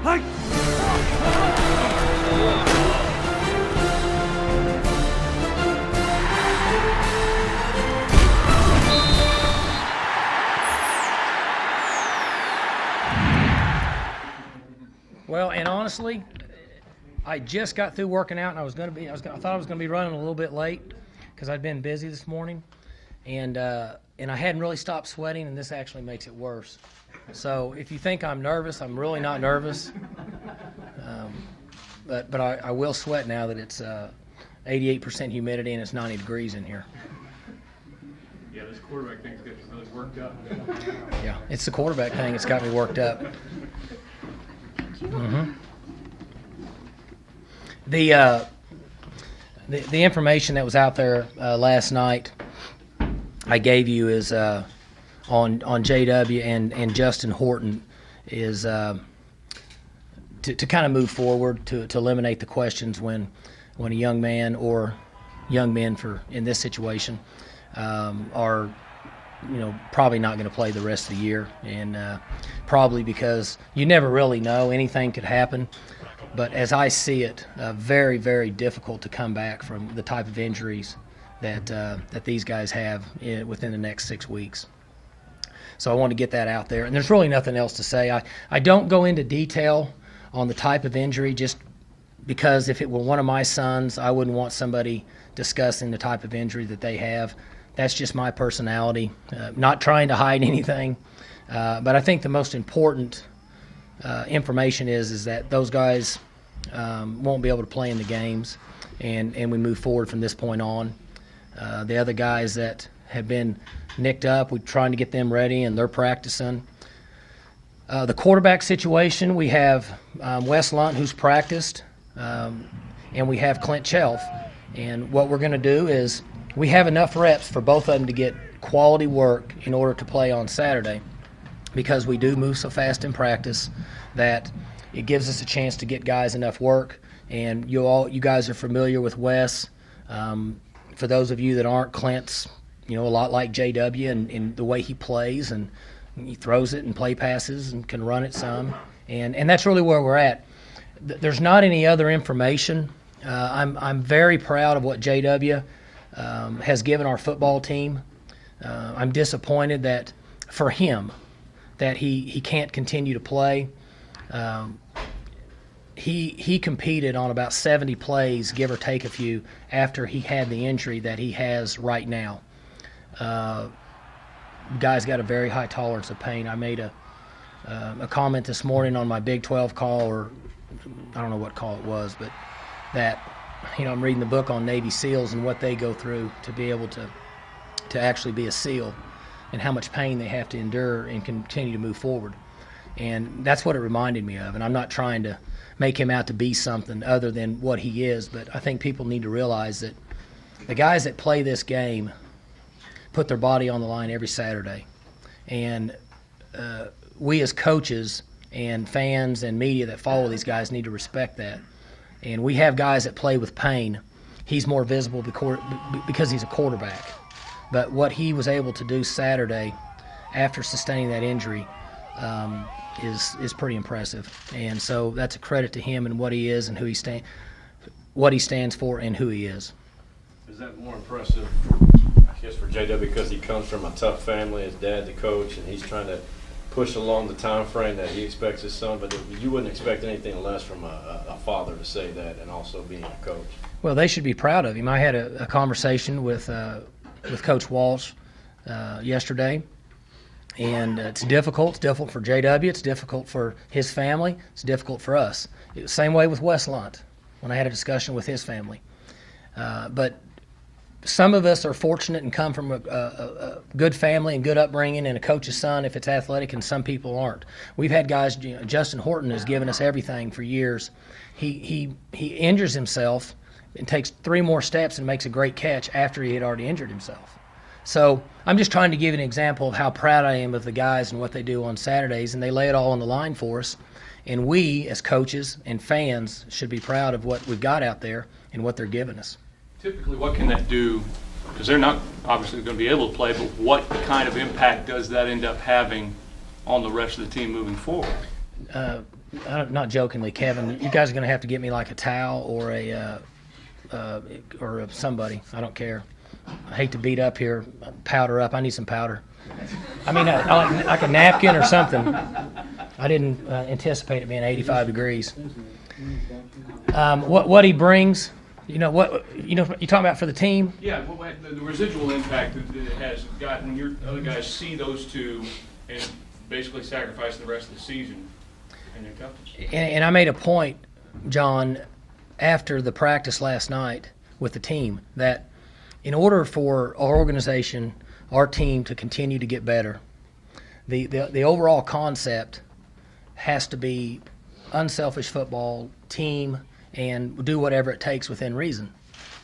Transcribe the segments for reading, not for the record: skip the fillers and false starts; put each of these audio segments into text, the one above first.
Well, and honestly, I just got through working out, and I thought I was going to be running a little bit late because I'd been busy this morning, and I hadn't really stopped sweating, and this actually makes it worse. So if you think I'm nervous, I'm really not nervous. But I will sweat now that it's 88% humidity and it's 90 degrees in here. Yeah, this quarterback thing's got you really worked up. Yeah, it's the quarterback thing. It's got me worked up. Mm-hmm. The information that was out there last night I gave you is on JW and Justin Horton is to kind of move forward to eliminate the questions when a young man or young men in this situation are probably not going to play the rest of the year, and probably because you never really know, anything could happen. But as I see it, very, very difficult to come back from the type of injuries that these guys have within the next 6 weeks. So I want to get that out there. And there's really nothing else to say. I don't go into detail on the type of injury just because if it were one of my sons, I wouldn't want somebody discussing the type of injury that they have. That's just my personality, not trying to hide anything. But I think the most important information is that those guys won't be able to play in the games, and we move forward from this point on. The other guys that have been nicked up, we're trying to get them ready, and they're practicing. The quarterback situation, we have Wes Lunt, who's practiced, and we have Clint Chelf. And what we're going to do is we have enough reps for both of them to get quality work in order to play on Saturday, because we do move so fast in practice that it gives us a chance to get guys enough work. And you guys are familiar with Wes. For those of you that aren't, Clint's a lot like JW in the way he plays, and he throws it and play passes and can run it some. And that's really where we're at. There's not any other information. I'm very proud of what JW has given our football team. I'm disappointed that for him that he can't continue to play. He competed on about 70 plays, give or take a few, after he had the injury that he has right now. Guy's got a very high tolerance of pain. I made a comment this morning on my Big 12 call, or I don't know what call it was, but that I'm reading the book on Navy SEALs and what they go through to be able to actually be a SEAL, and how much pain they have to endure and continue to move forward. And that's what it reminded me of. And I'm not trying to make him out to be something other than what he is, but I think people need to realize that the guys that play this game put their body on the line every Saturday. And we as coaches and fans and media that follow these guys need to respect that. And we have guys that play with pain. He's more visible because he's a quarterback. But what he was able to do Saturday after sustaining that injury is pretty impressive. And so that's a credit to him and what he is and what he stands for and who he is. Is that more impressive, I guess, for JW because he comes from a tough family, his dad the coach, and he's trying to push along the time frame that he expects his son, but you wouldn't expect anything less from a father to say that, and also being a coach? Well, they should be proud of him. I had a conversation with Coach Walsh yesterday, and it's difficult. It's difficult for JW. It's difficult for his family. It's difficult for us. It was the same way with Wes Lunt when I had a discussion with his family. But some of us are fortunate and come from a good family and good upbringing and a coach's son if it's athletic, and some people aren't. We've had guys, Justin Horton has given us everything for years. He injures himself and takes 3 more steps and makes a great catch after he had already injured himself. So I'm just trying to give an example of how proud I am of the guys and what they do on Saturdays, and they lay it all on the line for us. And we, as coaches and fans, should be proud of what we've got out there and what they're giving us. Typically, what can that do? Because they're not obviously going to be able to play, but what kind of impact does that end up having on the rest of the team moving forward? not jokingly, Kevin, you guys are going to have to get me like a towel or somebody. I don't care. I hate to beat up here, powder up. I need some powder. I mean, like a napkin or something. I didn't anticipate it being 85 degrees. What he brings, you talking about for the team? Yeah, well, the residual impact that it has got when your other guys see those two and basically sacrifice the rest of the season in their toughness. And I made a point, John, after the practice last night with the team, that in order for our organization, our team to continue to get better, the overall concept has to be unselfish football, team, and do whatever it takes within reason.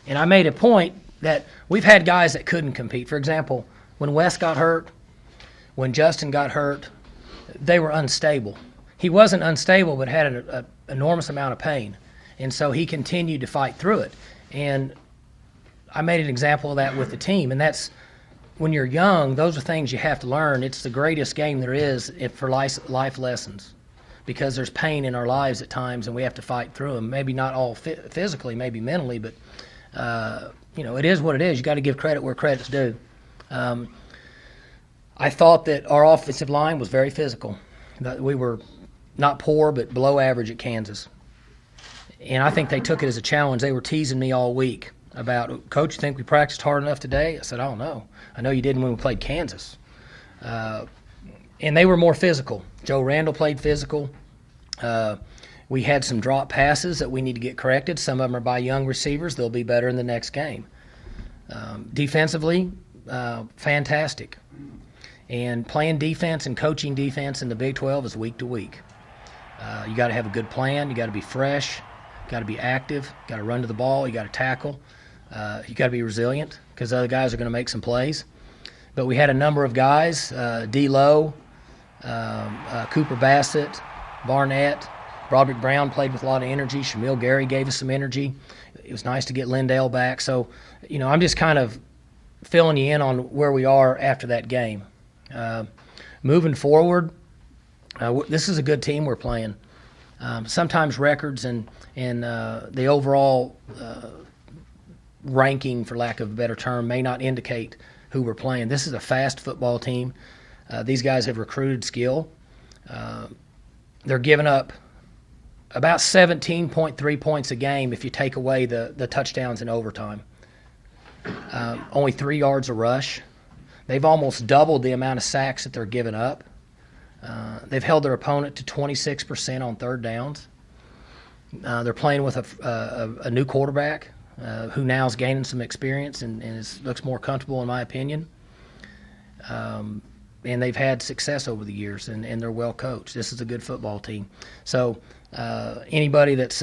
And I made a point that we've had guys that couldn't compete. For example, when Wes got hurt, when Justin got hurt, they were unstable. He wasn't unstable, but had an enormous amount of pain. And so he continued to fight through it. And I made an example of that with the team. And that's when you're young, those are things you have to learn. It's the greatest game there is for life lessons, because there's pain in our lives at times and we have to fight through them. Maybe not all physically, maybe mentally, but it is what it is. You got to give credit where credit's due. I thought that our offensive line was very physical. That we were not poor, but below average at Kansas. And I think they took it as a challenge. They were teasing me all week about, Coach, you think we practiced hard enough today? I said, I don't know. I know you didn't when we played Kansas. And they were more physical. Joe Randall played physical. We had some drop passes that we need to get corrected. Some of them are by young receivers. They'll be better in the next game. Defensively, fantastic. And playing defense and coaching defense in the Big 12 is week to week. You got to have a good plan. You got to be fresh. You got to be active. You got to run to the ball. You got to tackle. You got to be resilient, because other guys are going to make some plays. But we had a number of guys, D-Lowe, Cooper Bassett, Barnett, Broderick Brown played with a lot of energy. Shamil Gary gave us some energy. It was nice to get Lindale back. So, I'm just kind of filling you in on where we are after that game. Moving forward, this is a good team we're playing. Sometimes records and the overall ranking, for lack of a better term, may not indicate who we're playing. This is a fast football team. These guys have recruited skill. They're giving up about 17.3 points a game if you take away the touchdowns in overtime. Only 3 yards a rush. They've almost doubled the amount of sacks that they're giving up. They've held their opponent to 26% on third downs. They're playing with a new quarterback who now is gaining some experience and looks more comfortable, in my opinion. And they've had success over the years, and they're well coached. This is a good football team. So anybody that's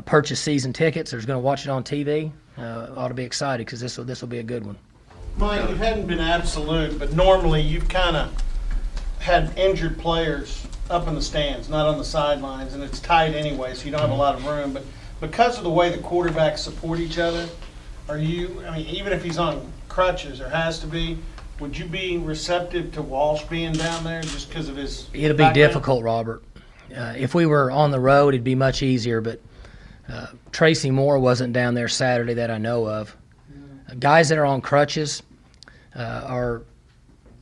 purchased season tickets or is going to watch it on TV ought to be excited, because this will be a good one. Mike, you hadn't been absolute, but normally you've kind of had injured players up in the stands, not on the sidelines, and it's tight anyway, so you don't have a lot of room. But because of the way the quarterbacks support each other, even if he's on crutches or has to be, would you be receptive to Walsh being down there just because of his It'll be difficult, Robert. If we were on the road, it'd be much easier, but Tracy Moore wasn't down there Saturday that I know of. Guys that are on crutches are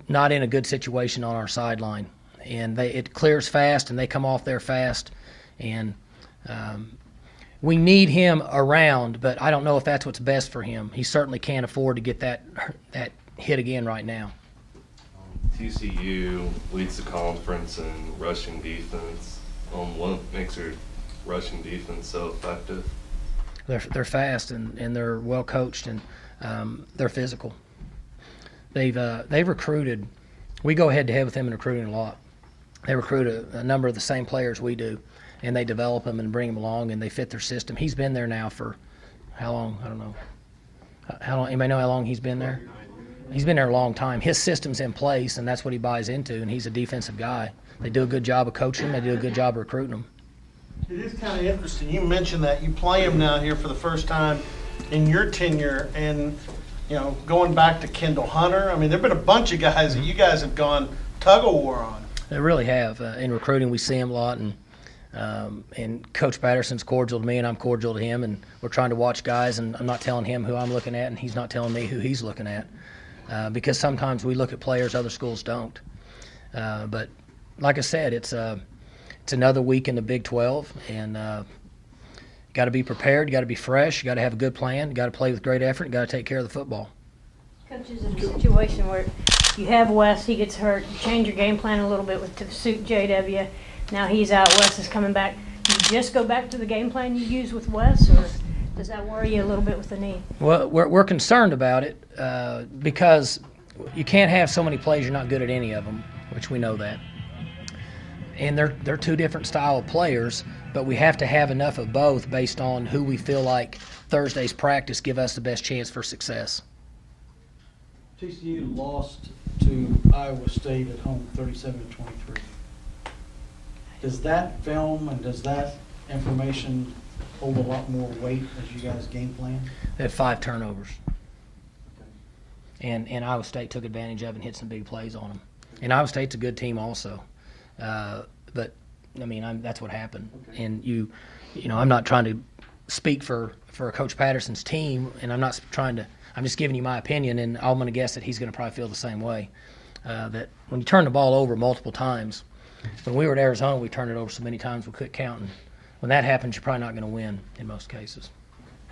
not in a good situation on our sideline, and it clears fast, and they come off there fast, and we need him around, but I don't know if that's what's best for him. He certainly can't afford to get that hit again right now. TCU leads the conference in rushing defense. What makes their rushing defense so effective? They're fast and they're well coached, and they're physical. They've recruited. We go head to head with them in recruiting a lot. They recruit a number of the same players we do, and they develop them and bring them along, and they fit their system. He's been there now for how long? I don't know. How long? Anybody know how long he's been there? He's been there a long time. His system's in place, and that's what he buys into, and he's a defensive guy. They do a good job of coaching him. They do a good job of recruiting him. It is kind of interesting. You mentioned that you play him now here for the first time in your tenure, and going back to Kendall Hunter. I mean, there've been a bunch of guys that you guys have gone tug of war on. They really have. In recruiting, we see him a lot, and And Coach Patterson's cordial to me, and I'm cordial to him, and we're trying to watch guys, and I'm not telling him who I'm looking at, and he's not telling me who he's looking at, because sometimes we look at players other schools don't. But like I said, it's another week in the Big 12, and got to be prepared, got to be fresh, got to have a good plan, got to play with great effort, got to take care of the football. Coach, is it a situation where you have Wes, he gets hurt, you change your game plan a little bit to suit JW, now he's out, Wes is coming back. Do you just go back to the game plan you use with Wes, or does that worry you a little bit with the knee? Well, we're concerned about it because you can't have so many plays you're not good at any of them, which we know that. And they're two different style of players, but we have to have enough of both based on who we feel like Thursday's practice give us the best chance for success. TCU lost to Iowa State at home 37-23. Does that film and does that information hold a lot more weight as you guys game plan? They had 5 turnovers. And Iowa State took advantage of it and hit some big plays on them. And Iowa State's a good team also. But, I mean, that's what happened. Okay. And, you know, I'm not trying to speak for Coach Patterson's team, and I'm just giving you my opinion, and I'm going to guess that he's going to probably feel the same way. That when you turn the ball over multiple times, when we were at Arizona, we turned it over so many times we couldn't count. And when that happens, you're probably not going to win in most cases.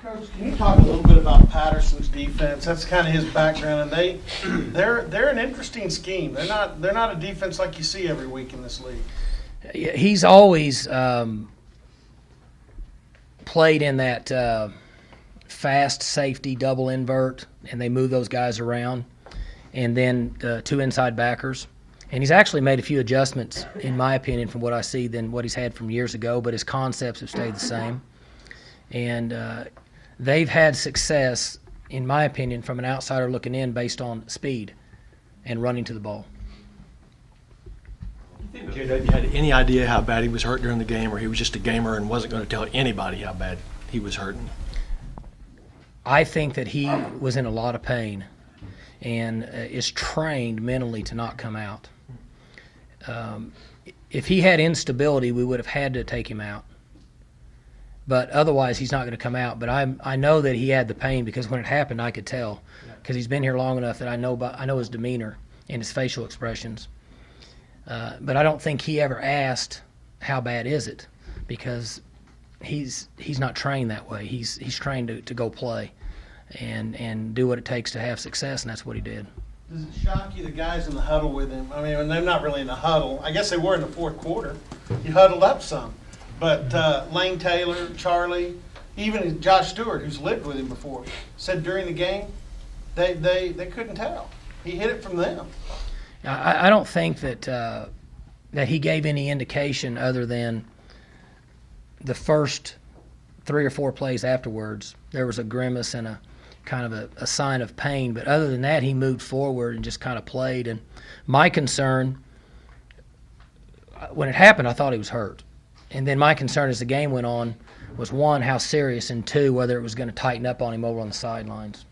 Coach, can you talk a little bit about Patterson's defense? That's kind of his background, and they're an interesting scheme. They're not a defense like you see every week in this league. He's always played in that fast safety double invert, and they move those guys around, and then 2 inside backers. And he's actually made a few adjustments, in my opinion, from what I see than what he's had from years ago, but his concepts have stayed the same. And they've had success, in my opinion, from an outsider looking in based on speed and running to the ball. JW had any idea how bad he was hurt during the game, or he was just a gamer and wasn't going to tell anybody how bad he was hurting? I think that he was in a lot of pain and is trained mentally to not come out. If he had instability, we would have had to take him out. But otherwise, he's not going to come out. But I know that he had the pain because when it happened, I could tell because he's been here long enough that I know his demeanor and his facial expressions. But I don't think he ever asked, how bad is it? Because he's not trained that way. He's trained to go play and do what it takes to have success, and that's what he did. Does it shock you the guys in the huddle with him? I mean, they're not really in the huddle. I guess they were in the fourth quarter. You huddled up some. But Lane Taylor, Charlie, even Josh Stewart, who's lived with him before, said during the game they couldn't tell. He hit it from them. I don't think that he gave any indication other than the first 3 or 4 plays afterwards. There was a grimace and a kind of a sign of pain. But other than that, he moved forward and just kind of played. And my concern, when it happened, I thought he was hurt. And then my concern as the game went on was, 1, how serious, and 2, whether it was going to tighten up on him over on the sidelines.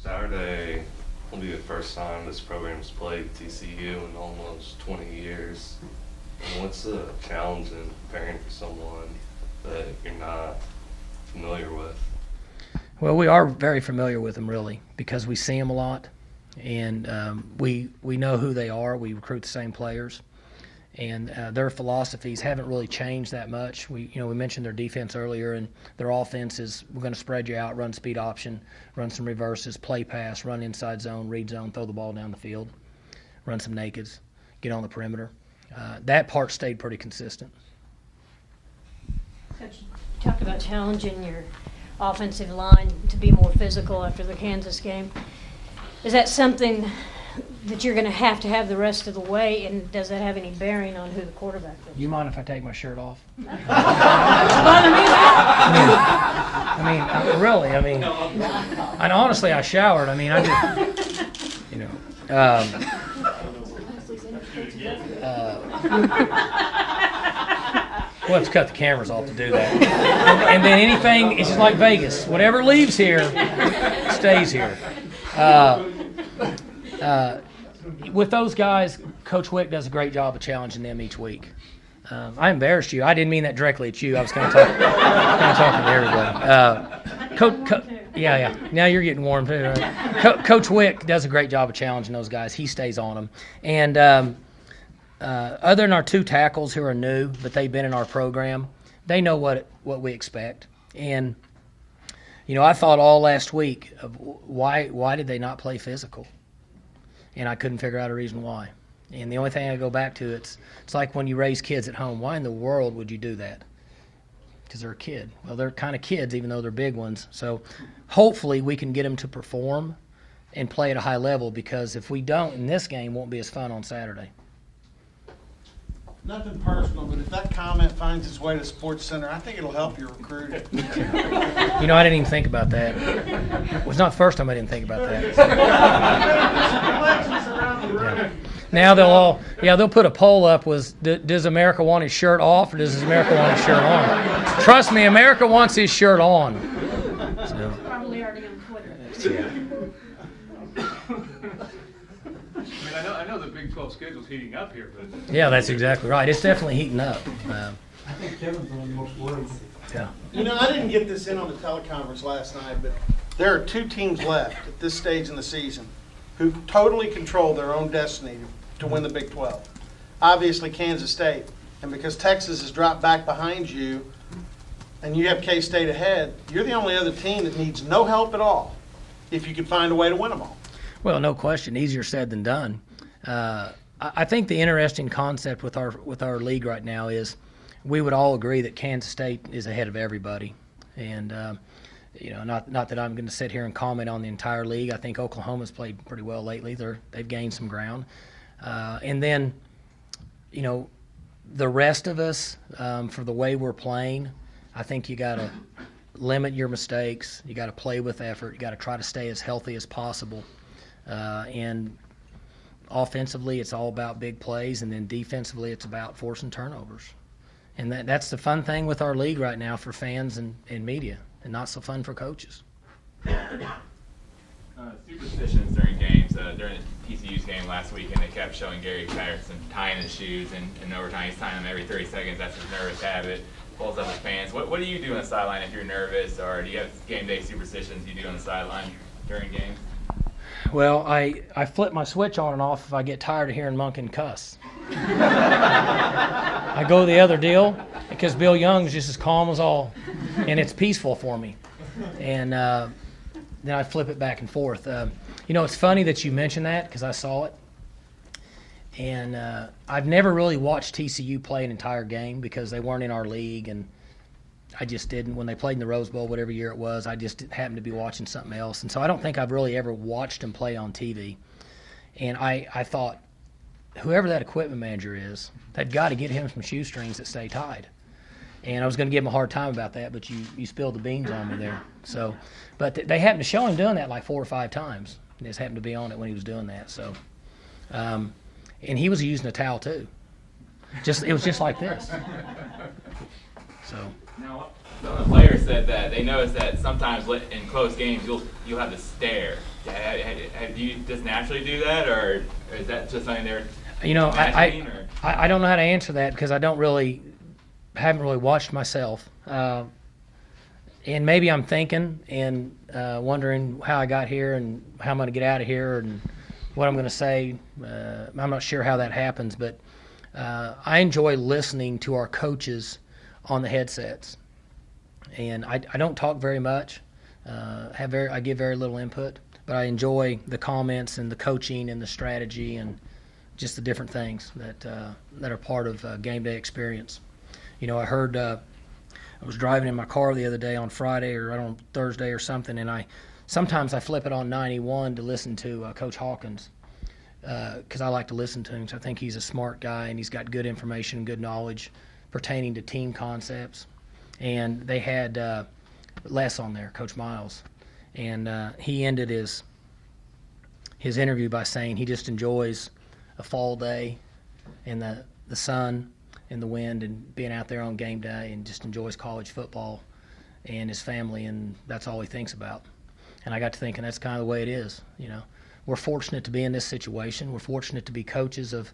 Saturday will be the first time this program's played TCU in almost 20 years. And what's the challenge in preparing for someone that you're not familiar with? Well, we are very familiar with them, really, because we see them a lot, and we know who they are. We recruit the same players, and their philosophies haven't really changed that much. We mentioned their defense earlier, and their offense is, we're going to spread you out, run speed option, run some reverses, play pass, run inside zone, read zone, throw the ball down the field, run some nakeds, get on the perimeter. That part stayed pretty consistent. Coach, you talked about challenging your offensive line to be more physical after the Kansas game. Is that something that you're going to have the rest of the way, and does that have any bearing on who the quarterback is? You mind if I take my shirt off? Really? And honestly, I showered. I just, we'll have to cut the cameras off to do that. And then anything, it's just like Vegas. Whatever leaves here stays here. With those guys, Coach Wick does a great job of challenging them each week. I embarrassed you. I didn't mean that directly at you. I was kind of talking to everybody. Yeah. Now you're getting warm too, right? Coach Wick does a great job of challenging those guys. He stays on them. And other than our 2 tackles who are new, but they've been in our program, they know what we expect. And I thought all last week of why did they not play physical, and I couldn't figure out a reason why. And the only thing I go back to, it's like when you raise kids at home. Why in the world would you do that? Because they're a kid. Well, they're kind of kids, even though they're big ones. So hopefully we can get them to perform and play at a high level, because if we don't in this game, it won't be as fun on Saturday. Nothing personal, but if that comment finds its way to Sports Center, I think it'll help your recruiting. I didn't even think about that. It was not the first time I didn't think about that. Yeah. Now they'll put a poll up, does America want his shirt off, or does America want his shirt on? Trust me, America wants his shirt on. So. Probably already on Twitter. Yeah. I know the Big 12 schedule's heating up here, but Yeah, that's exactly right. It's definitely heating up. I think Kevin's the one most worried. Yeah. I didn't get this in on the teleconference last night, but there are 2 teams left at this stage in the season who totally control their own destiny to win the Big 12. Obviously, Kansas State. And because Texas has dropped back behind you and you have K-State ahead, you're the only other team that needs no help at all if you could find a way to win them all. Well, no question. Easier said than done. I think the interesting concept with our league right now is we would all agree that Kansas State is ahead of everybody. And, not that I'm going to sit here and comment on the entire league. I think Oklahoma's played pretty well lately. They've gained some ground. And then, the rest of us, for the way we're playing, I think you got to limit your mistakes. You got to play with effort. You got to try to stay as healthy as possible. And offensively, it's all about big plays, and then defensively, it's about forcing turnovers. And that's the fun thing with our league right now for fans and media, and not so fun for coaches. Superstitions during games. During TCU's game last week, and they kept showing Gary Patterson tying his shoes, and in overtime he's tying them every 30 seconds. That's his nervous habit. Pulls up his pants. What do you do on the sideline if you're nervous, or do you have game day superstitions you do on the sideline during games? Well, I flip my switch on and off if I get tired of hearing Monken cuss. I go the other deal because Bill Young's just as calm as all, and it's peaceful for me. And then I flip it back and forth. It's funny that you mentioned that because I saw it. And I've never really watched TCU play an entire game because they weren't in our league, and I just didn't. When they played in the Rose Bowl, whatever year it was, I just happened to be watching something else. And so I don't think I've really ever watched them play on TV. And I thought, whoever that equipment manager is, they've got to get him some shoestrings that stay tied. And I was going to give him a hard time about that, but you spilled the beans on me there. So, but they happened to show him doing that like 4 or 5 times. He just happened to be on it when he was doing that. So, and he was using a towel too. It was just like this. So. Now, some of the players said that they noticed that sometimes in close games you'll have to stare. Do you just naturally do that, or is that just something they're imagining? I don't know how to answer that because I haven't really watched myself. And maybe I'm thinking and wondering how I got here and how I'm going to get out of here and what I'm going to say. I'm not sure how that happens, but I enjoy listening to our coaches on the headsets. And I don't talk very much. I give very little input, but I enjoy the comments and the coaching and the strategy and just the different things that are part of game day experience. I heard I was driving in my car the other day on Friday or on Thursday or something, and sometimes I flip it on 91 to listen to Coach Hawkins because I like to listen to him. So I think he's a smart guy and he's got good information and good knowledge pertaining to team concepts. And they had Les on there, Coach Miles, and he ended his interview by saying he just enjoys a fall day and the sun and the wind and being out there on game day and just enjoys college football and his family, and that's all he thinks about. And I got to thinking that's kind of the way it is. We're fortunate to be in this situation. We're fortunate to be coaches of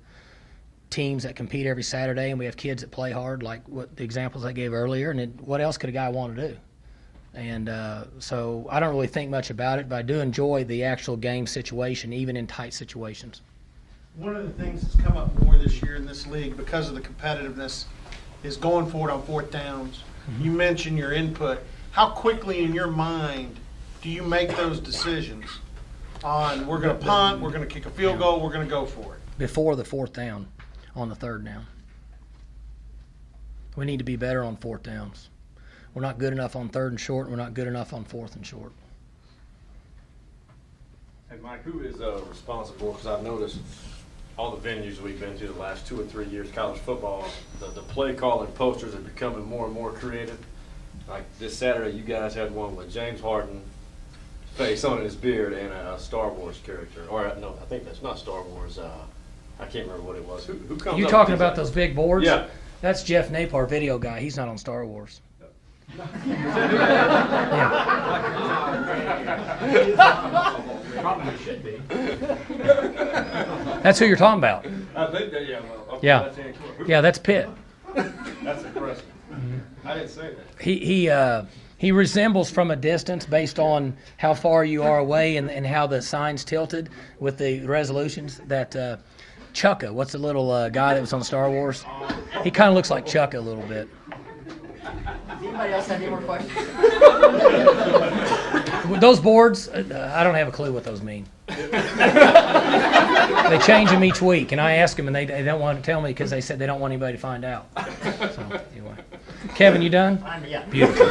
teams that compete every Saturday, and we have kids that play hard, like what the examples I gave earlier. And what else could a guy want to do? And so I don't really think much about it, but I do enjoy the actual game situation, even in tight situations. One of the things that's come up more this year in this league because of the competitiveness is going for it on fourth downs. You mentioned your input. How quickly in your mind do you make those decisions on we're going to punt, we're going to kick a field goal, we're going to go for it? Before the fourth down, on the third down. We need to be better on fourth downs. We're not good enough on third and short, and we're not good enough on fourth and short. And Mike, who is responsible? Because I've noticed all the venues we've been to the last 2 or 3 years, college football, the play calling posters are becoming more and more creative. Like this Saturday, you guys had one with James Harden face on his beard and a Star Wars character. Or no, I think that's not Star Wars. I can't remember what it was. Who comes? You up talking with about these those big boards? Yeah. That's Jeff Napar, video guy. He's not on Star Wars. Probably should be. That's who you're talking about. I think that, yeah. Well, okay, Yeah. that's incorrect. Yeah, that's Pitt. That's impressive. I didn't say that. He resembles from a distance based on how far you are away and how the sign's tilted with the resolutions. That Chukka, what's the little guy that was on Star Wars? He kind of looks like Chukka a little bit. Does anybody else have any more questions? Those boards, I don't have a clue what those mean. They change them each week, and I ask them, and they don't want to tell me because they said they don't want anybody to find out. So, anyway. Kevin, you done? Yeah. Beautiful.